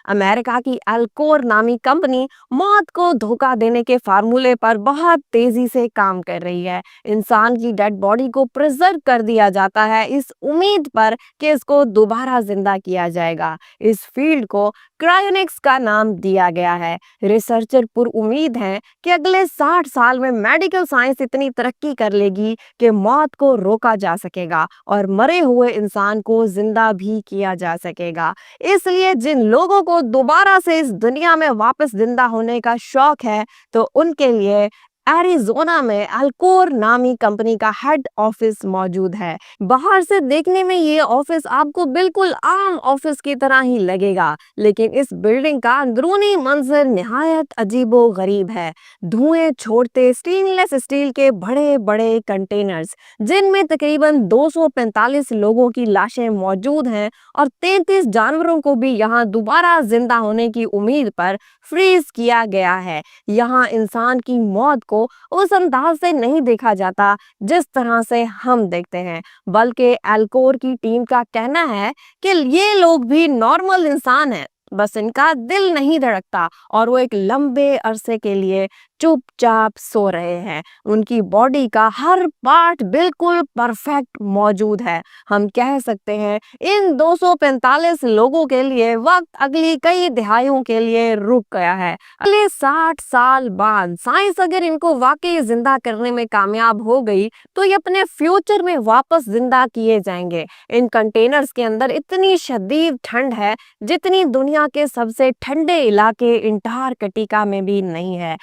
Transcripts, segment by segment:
America की एल्कोर नामी company मौत को धोखा देने के फार्मूले पर बहुत तेजी से काम कर रही है। इंसान की डेड बॉडी को प्रिजर्व कर दिया जाता है इस उम्मीद पर कि इसको दोबारा जिंदा किया जाएगा। इस फील्ड को क्रायोनिक्स का नाम दिया गया है। रिसर्चर पुर उम्मीद हैं कि अगले 60 साल में मेडिकल साइंस इतनी तरक्की कर लेगी कि मौत को रोका जा सकेगा और मरे हुए इंसान को जिंदा भी किया जा सकेगा। इसलिए जिन लोगों को दोबारा से इस दुनिया में वापस जिंदा होने का शौक है, तो उनके लिए एरिज़ोना में एल्कोर नामी कंपनी का हेड ऑफिस मौजूद है। बाहर से देखने में ये ऑफिस आपको बिल्कुल आम ऑफिस की तरह ही लगेगा, लेकिन इस बिल्डिंग का अंदरूनी मंजर निहायत अजीबो गरीब है। धुएं छोड़ते स्टेनलेस स्टील के बड़े बड़े कंटेनर्स, जिनमें तकरीबन 245 लोगों की लाशें मौजूद हैं और 33 जानवरों को भी यहाँ दोबारा जिंदा होने की उम्मीद पर फ्रीज किया गया है। यहाँ इंसान की मौत को उस अंदाज से नहीं देखा जाता जिस तरह से हम देखते हैं, बल्कि एल्कोर की टीम का कहना है कि ये लोग भी नॉर्मल इंसान हैं, बस इनका दिल नहीं धड़कता और वो एक लंबे अरसे के लिए चुपचाप सो रहे हैं। उनकी बॉडी का हर पार्ट बिल्कुल परफेक्ट मौजूद है। हम कह सकते हैं इन 245 लोगों के लिए वक्त अगली कई दहाइयों के लिए रुक गया है। अगले 60 साल बाद साइंस अगर इनको वाकई जिंदा करने में कामयाब हो गई तो ये अपने फ्यूचर में वापस जिंदा किए जाएंगे। इन कंटेनर्स के अंदर इतनी शदीद ठंड है जितनी दुनिया के सबसे ठंडे इलाके अंटार्कटिका में भी नहीं है।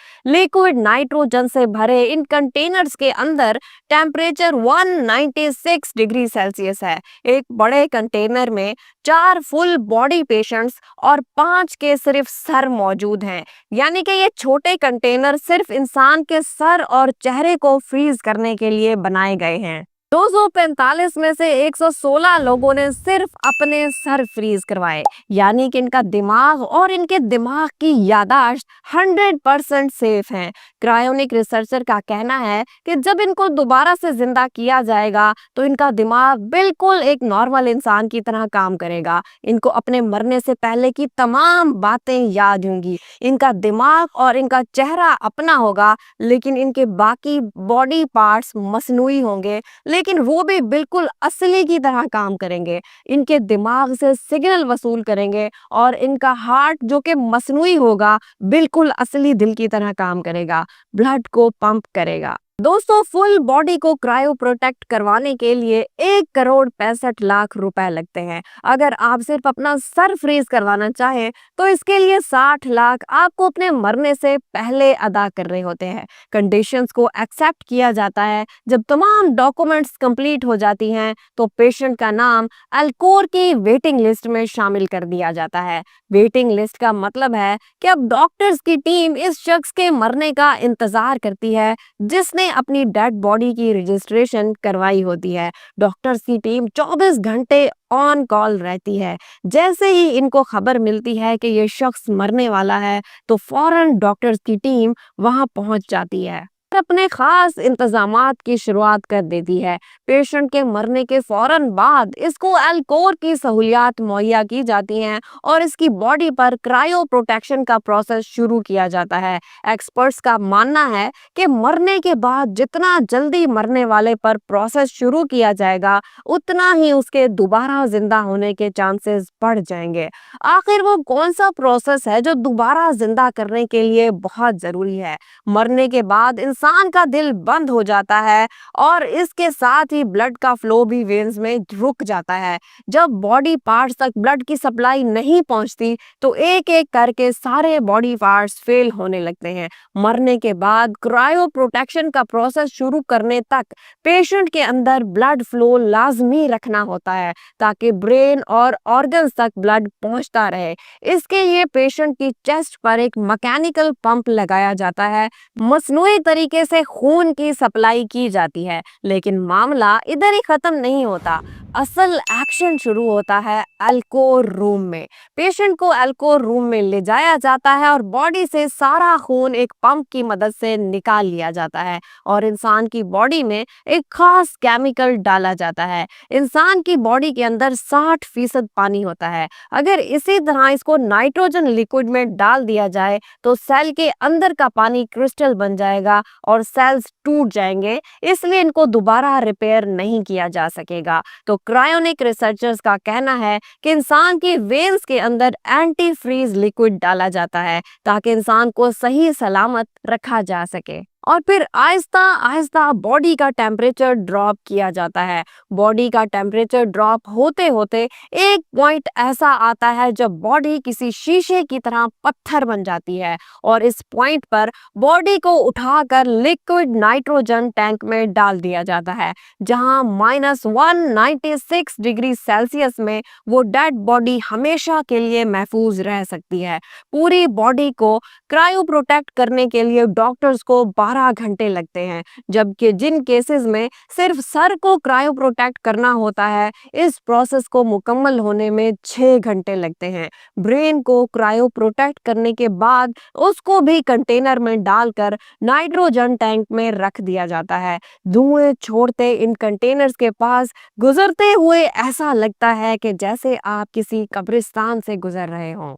लिक्विड नाइट्रोजन से भरे इन कंटेनर्स के अंदर टेम्परेचर 196 डिग्री सेल्सियस है। एक बड़े कंटेनर में 4 फुल बॉडी पेशेंट्स और 5 के सिर्फ सर मौजूद हैं। यानी कि ये छोटे कंटेनर सिर्फ इंसान के सर और चेहरे को फ्रीज करने के लिए बनाए गए हैं। 245 में से 116 लोगों ने सिर्फ अपने सर फ्रीज करवाए, यानी कि इनका दिमाग और इनके दिमाग की यादाश्त 100% सेफ हैं। क्रायोनिक रिसर्चर का कहना है कि जब इनको दोबारा से जिंदा किया जाएगा तो इनका दिमाग बिल्कुल एक नॉर्मल इंसान की तरह काम करेगा। इनको अपने मरने से पहले की तमाम बातें याद होंगी। इनका दिमाग और इनका चेहरा अपना होगा, लेकिन इनके बाकी बॉडी पार्ट्स मसनूई होंगे, लेकिन वो भी बिल्कुल असली की तरह काम करेंगे। इनके दिमाग से सिग्नल वसूल करेंगे और इनका हार्ट जो कि मसनूई होगा बिल्कुल असली दिल की तरह काम करेगा, ब्लड को पंप करेगा। दोस्तों, फुल बॉडी को क्रायो प्रोटेक्ट करवाने के लिए 1,65,00,000 रुपए लगते हैं। अगर आप सिर्फ अपना सर फ्रीज करवाना चाहें तो इसके लिए 60 लाख आपको अपने मरने से पहले अदा करने होते हैं। कंडीशंस को एक्सेप्ट किया जाता है। जब तमाम डॉक्यूमेंट्स कंप्लीट हो जाती हैं तो पेशेंट का नाम एल्कोर की वेटिंग लिस्ट में शामिल कर दिया जाता है। वेटिंग लिस्ट का मतलब है कि अब डॉक्टर्स की टीम इस शख्स के मरने का इंतजार करती है जिसने अपनी डेड बॉडी की रजिस्ट्रेशन करवाई होती है। डॉक्टर्स की टीम 24 घंटे ऑन कॉल रहती है। जैसे ही इनको खबर मिलती है कि ये शख्स मरने वाला है तो फौरन डॉक्टर्स की टीम वहां पहुंच जाती है, अपने खास इंतजामात की शुरुआत कर देती है। पेशेंट के मरने के फौरन बाद इसको एल्कोर की सहूलियात मुहैया की जाती हैं और इसकी बॉडी पर क्रायो प्रोटेक्शन का प्रोसेस शुरू किया जाता है। एक्सपर्ट्स का मानना है कि मरने के बाद जितना जल्दी मरने वाले पर प्रोसेस शुरू किया जाएगा उतना ही उसके दोबारा जिंदा होने के चांसेस बढ़ जाएंगे। आखिर वो कौन सा प्रोसेस है जो दोबारा जिंदा करने के लिए बहुत जरूरी है? मरने के बाद इंसान का दिल बंद हो जाता है और इसके साथ ही ब्लड का फ्लो भी वेन्स में रुक जाता है। जब बॉडी पार्ट्स तक ब्लड की सप्लाई नहीं पहुंचती तो एक एक करके सारे बॉडी पार्ट्स फेल होने लगते हैं। मरने के बाद क्रायो प्रोटेक्शन का प्रोसेस शुरू करने तक पेशेंट के अंदर ब्लड फ्लो लाजमी रखना होता है ताकि ब्रेन और ऑर्गन्स तक ब्लड पहुंचता रहे। इसके लिए पेशेंट की चेस्ट पर एक मैकेनिकल पंप लगाया जाता है। मसनूई तरीके से खून की सप्लाई की जाती है। लेकिन मामला इधर ही खत्म नहीं होता। असल एक्शन शुरू होता है अल्कोर रूम में। पेशेंट को अल्कोर रूम में ले जाया जाता है और बॉडी से सारा खून एक पंप की मदद से निकाल लिया जाता है और इंसान की बॉडी में एक खास केमिकल डाला जाता है। इंसान की बॉडी के अंदर 60% पानी होता है। अगर इसी तरह इसको नाइट्रोजन लिक्विड में डाल दिया जाए तो सेल के अंदर का पानी क्रिस्टल बन जाएगा और सेल्स टूट जाएंगे, इसलिए इनको दोबारा रिपेयर नहीं किया जा सकेगा। तो क्रायोनिक रिसर्चर्स का कहना है कि इंसान की वेन्स के अंदर एंटी फ्रीज लिक्विड डाला जाता है ताकि इंसान को सही सलामत रखा जा सके और फिर आहिस्ता आहिस्ता बॉडी का टेम्परेचर ड्रॉप किया जाता है। बॉडी का टेम्परेचर ड्रॉप होते होते एक पॉइंट ऐसा आता है जब बॉडी किसी शीशे की तरह पत्थर बन जाती है और इस पॉइंट पर बॉडी को उठाकर लिक्विड नाइट्रोजन टैंक में डाल दिया जाता है, जहां -196 डिग्री सेल्सियस में वो डेड बॉडी हमेशा के लिए महफूज रह सकती है। पूरी बॉडी को क्रायो प्रोटेक्ट करने के लिए डॉक्टर्स को 12 घंटे लगते हैं, जबकि जिन केसेस में सिर्फ सर को क्रायो प्रोटेक्ट करना होता है, इस प्रोसेस को मुकम्मल होने में 6 घंटे लगते हैं। ब्रेन को क्रायो प्रोटेक्ट करने के बाद उसको भी कंटेनर में डालकर नाइट्रोजन टैंक में रख दिया जाता है। धुएं छोड़ते इन कंटेनर्स के पास गुजरते हुए ऐसा लगता है कि जैसे आप किसी कब्रिस्तान से गुजर रहे हों।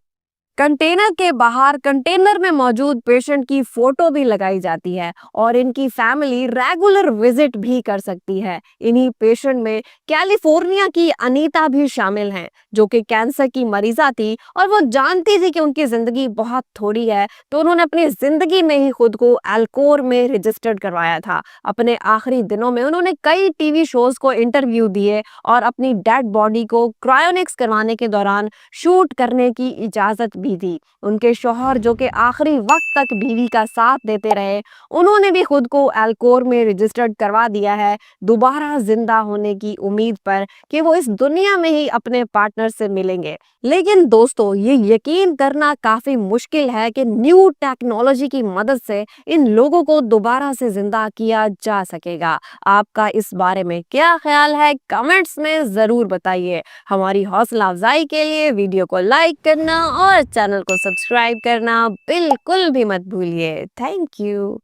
कंटेनर के बाहर कंटेनर में मौजूद पेशेंट की फोटो भी लगाई जाती है और इनकी फैमिली रेगुलर विजिट भी कर सकती है। इन्हीं पेशेंट में कैलिफोर्निया की अनीता भी शामिल हैं, जो कि कैंसर की मरीजा थी और वो जानती थी कि उनकी जिंदगी बहुत थोड़ी है, तो उन्होंने अपनी जिंदगी में ही खुद को अल्कोर में रजिस्टर्ड करवाया था। अपने आखिरी दिनों में उन्होंने कई टीवी शोज को इंटरव्यू दिए और अपनी डेड बॉडी को क्रायोनिक्स करवाने के दौरान शूट करने की इजाजत भी दी। उनके शौहर, जो कि आखिरी वक्त तक बीवी का साथ देते रहे, उन्होंने भी खुद को अल्कोर में रजिस्टर्ड करवा दिया है, दोबारा जिंदा होने की उम्मीद पर कि वो इस दुनिया में ही अपने पार्टनर से मिलेंगे। लेकिन दोस्तों, ये यकीन करना काफी मुश्किल है कि न्यू टेक्नोलॉजी की मदद से इन लोगों को दोबारा से जिंदा किया जा सकेगा। आपका इस बारे में क्या ख्याल है? कमेंट्स में जरूर बताइए। हमारी हौसला अफजाई के लिए वीडियो को लाइक करना और चैनल को सब्सक्राइब करना बिल्कुल भी मत भूलिए। Thank you.